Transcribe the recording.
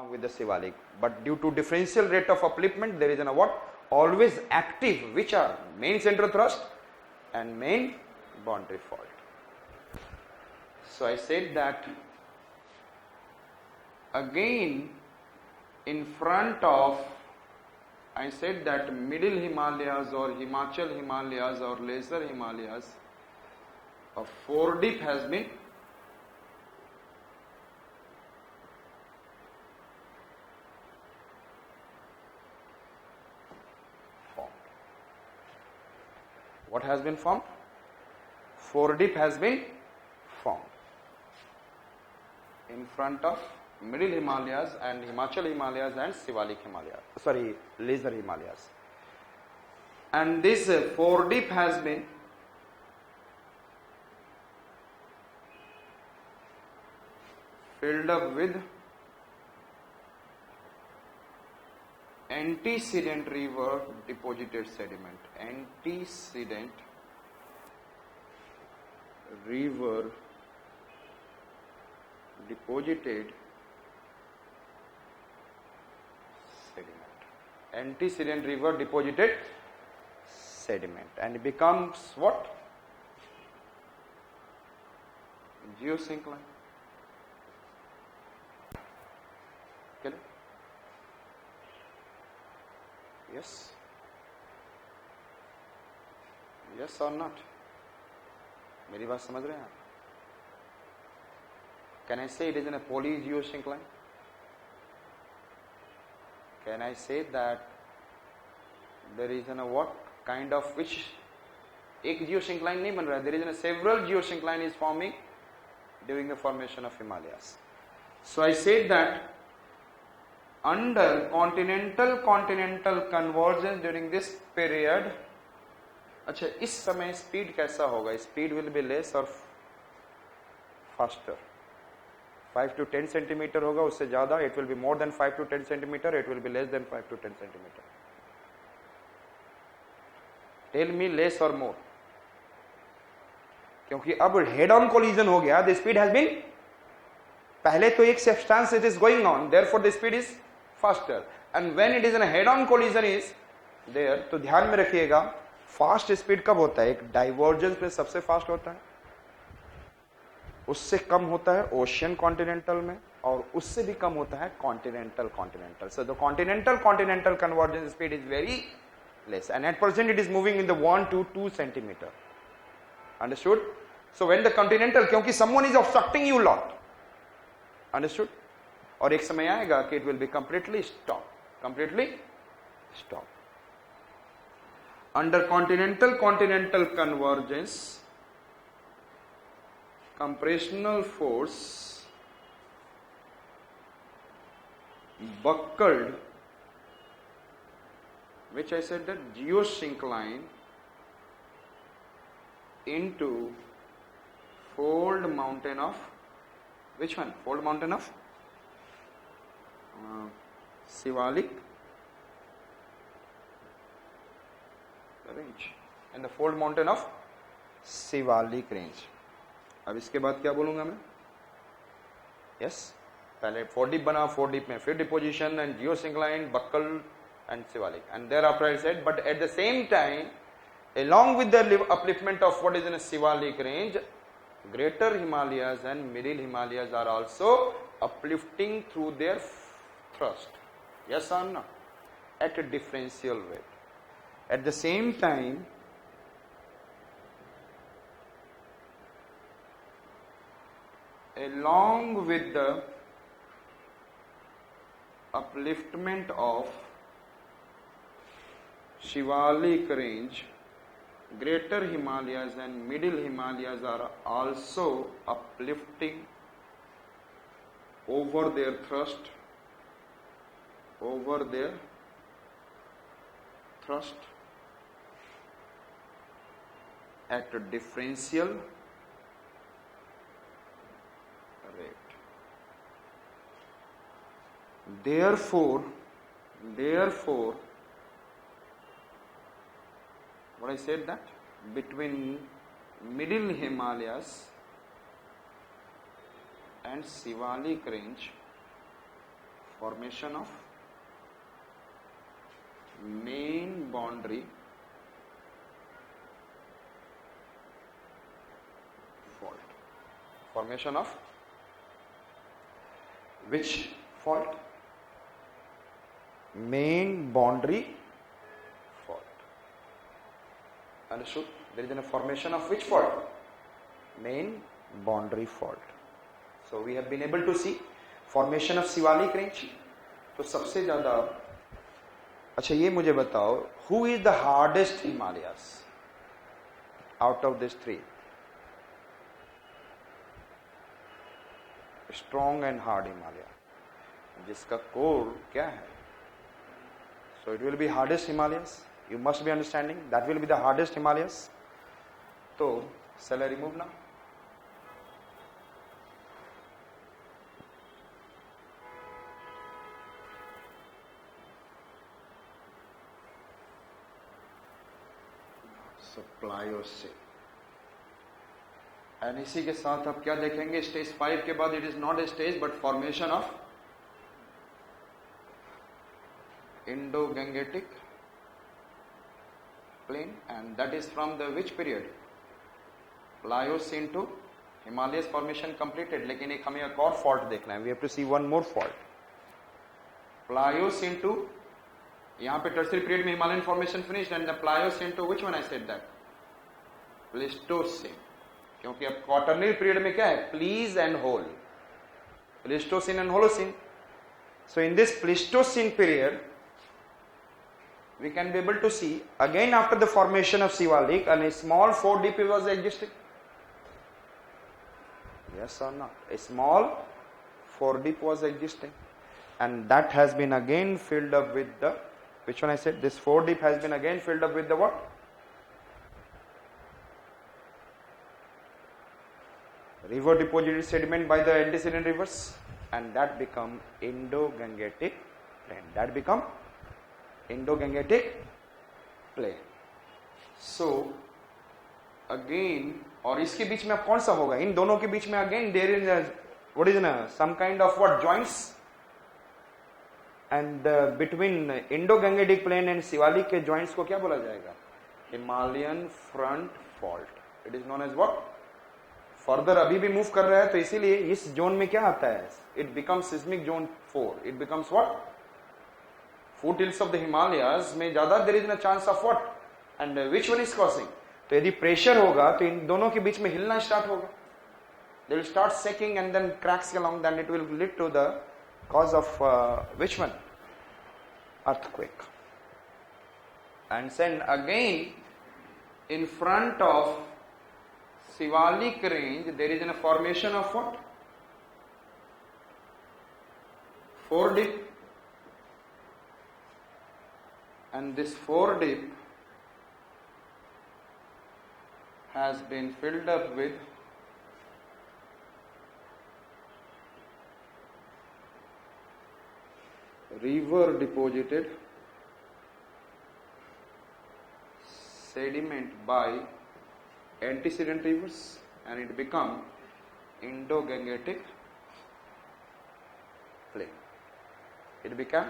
along with the Shivalik. But due to differential rate of upliftment, there is a what? Always active, which are main central thrust and main boundary fault. So I said that again in front of, I said that middle Himalayas or Himachal Himalayas or lesser Himalayas, a foredip has been formed. What has been formed? Foredip has been formed in front of middle Himalayas and Himachal Himalayas and Shivalik Himalayas, sorry, lesser Himalayas. And this foredip has been filled up with antecedent river deposited sediment. Antecedent river deposited sediment. Antecedent river deposited sediment, and it becomes what? Geosyncline. Get it? Yes? Yes or not? मेरी बात समझ रहे हैं आप? Can I say it is in a polygeosyncline? Can I say that there is a what kind of which एक geosyncline नहीं बन रहा है, there is a several geosyncline is forming during the formation of Himalayas. So I said that under continental convergence during this period, अच्छा इस समय speed कैसा होगा? स्पीड विल बी लेस और फास्टर. 5 to 10 सेंटीमीटर होगा, उससे ज्यादा it will be more than 5 to 10 centimetre, it will be less than 5 to 10 centimetre. Tell me less और मोर, क्योंकि अब हेड ऑन कोलिजन हो गया. द स्पीड हैज बीन, पहले तो एक substance it is going on, therefore the speed is faster, and when it is an head on collision is there. तो ध्यान में रखिएगा, फास्ट स्पीड कब होता है? एक डाइवर्जेंस में सबसे फास्ट होता है, उससे कम होता है ओशियन कॉन्टिनेंटल में, और उससे भी कम होता है continental. So the continental convergence speed is very less, and at present it is moving in the 1 to 2 centimeter. Understood? So when the continental, क्योंकि someone is obstructing you lot. Understood? और एक समय आएगा कि it will be completely stop. Under continental convergence, compressional force buckled, which I said that geosyncline into fold mountain of, which one? Fold mountain of Shivalik range, and the fold mountain of Shivalik range. अब इसके बाद क्या बोलूंगा मैं? Yes, पहले फोर्डिप बना, foredeep में फिर डिपोजिशन एंड जियोसिंक्लाइन, बक्कल and Shivalik, and thereafter I said, but at the same time, along with the upliftment of what is in a Shivalik range, greater Himalayas and middle Himalayas are also uplifting through their thrust. Yes or no? At a differential rate. At the same time, along with the upliftment of Shivalik range, greater Himalayas and middle Himalayas are also uplifting over their thrust at a differential rate. Therefore, what I said, that between middle Himalayas and Shivalik range, formation of main boundary fault. Formation of which fault? Main boundary fault. Understood? There is a formation of which fault? Main boundary fault. So we have been able to see formation of Shivalik range. तो सबसे ज्यादा, अच्छा ये मुझे बताओ, who is the hardest Himalayas out of these three? Strong and hard Himalaya, जिसका core क्या है? So it will be hardest Himalayas. You must be understanding that will be the hardest Himalayas. So shall I remove now? Supplyose. And इसी के साथ अब क्या देखेंगे? Stage 5 के बाद it is not a stage but formation of Indo Gangetic plain, and that is from the which period? Pliocene to Himalayas formation completed. लेकिन एक हमें एक और फॉल्ट देखना है. We have to see one more fault. Pliocene to, यहां पे tertiary period में Himalayan formation finished and the Pliocene to which one I said that? Pleistocene. क्योंकि अब क्वाटरनरी पीरियड में क्या है? Please and whole, Pleistocene and Holocene. So in this Pleistocene period we can be able to see again after the formation of Shivalik and a small 4 deep was existing. Yes or not? A small 4 deep was existing, and that has been again filled up with the, which one I said? This 4 deep has been again filled up with the what? River deposited sediment by the antecedent rivers, and that become Indo-Gangetic plain. That become Indo-Gangetic plain. So again, और इसके बीच में अब कौन सा होगा? इन दोनों के बीच में again there is what is some kind of what joints, and between Indo-Gangetic plain and Shivalik के joints को क्या बोला जाएगा? Himalayan front fault. It is known as what? Further अभी भी मूव कर रहा है, तो इसीलिए इस जोन में क्या आता है? It becomes seismic zone 4. It becomes what? Foothills of the Himalayas में ज्यादा there is a chance of what? And which one is causing? तो यदि प्रेशर होगा तो इन दोनों के बीच में हिलना स्टार्ट होगा. They will start shaking and then cracks along, then it will lead to the cause of which one? Earthquake. And then again in front of Shivalik range there is a formation of what? 4 deep. And this 4 deep has been filled up with river deposited sediment by antecedent rivers, and it become Indo-Gangetic plain. It became